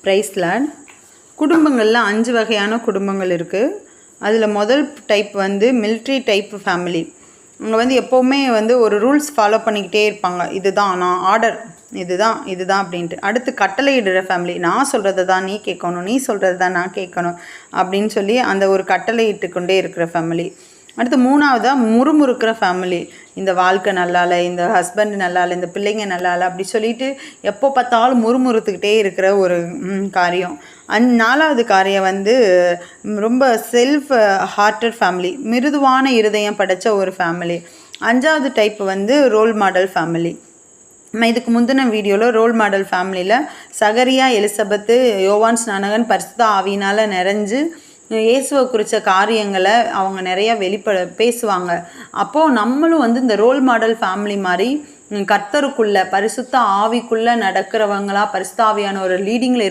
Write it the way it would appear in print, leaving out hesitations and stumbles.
பிரைஸ்லாட். குடும்பங்களில் 5 வகையான குடும்பங்கள் இருக்குது. அதில் முதல் டைப் வந்து மிலிட்ரி டைப் ஃபேமிலி. அவங்க வந்து எப்போவுமே வந்து ஒரு ரூல்ஸ் ஃபாலோ பண்ணிக்கிட்டே இருப்பாங்க. இதுதான் நான் ஆர்டர், இதுதான் அப்படின்ட்டு. அடுத்து கட்டளையிடுற ஃபேமிலி. நான் சொல்கிறது தான் நீ கேட்கணும், நீ சொல்கிறது தான் நான் கேட்கணும் அப்படின்னு சொல்லி அந்த ஒரு கட்டளையிட்டு கொண்டே இருக்கிற ஃபேமிலி. அடுத்து 3வதாக முறுமுறுக்கிற ஃபேமிலி. இந்த வாழ்க்கை நல்லால, இந்த ஹஸ்பண்ட் நல்லால, இந்த பிள்ளைங்க நல்லால அப்படி சொல்லிட்டு எப்போ பார்த்தாலும் முறுமுறுத்துக்கிட்டே இருக்கிற ஒரு காரியம். 4வது காரியம் வந்து ரொம்ப செல்ஃப் ஹார்ட்டட் ஃபேமிலி, மிருதுவான இருதயம் படைத்த ஒரு ஃபேமிலி. 5வது டைப் வந்து ரோல் மாடல் ஃபேமிலி. நம்ம இதுக்கு முந்தின வீடியோவில் ரோல் மாடல் ஃபேமிலியில் சகரியா, எலிசபெத்து, யோவான் ஸ்நானகன் பரிசுத்த ஆவியினால் நிறைஞ்சு இயேசுவை குறித்த காரியங்களை அவங்க நிறையா பேசுவாங்க. அப்போது நம்மளும் வந்து இந்த ரோல் மாடல் ஃபேமிலி மாதிரி கர்த்தருக்குள்ளே பரிசுத்த ஆவிக்குள்ளே நடக்கிறவங்களா, பரிசுத்த ஆவியான ஒரு லீடிங்கில்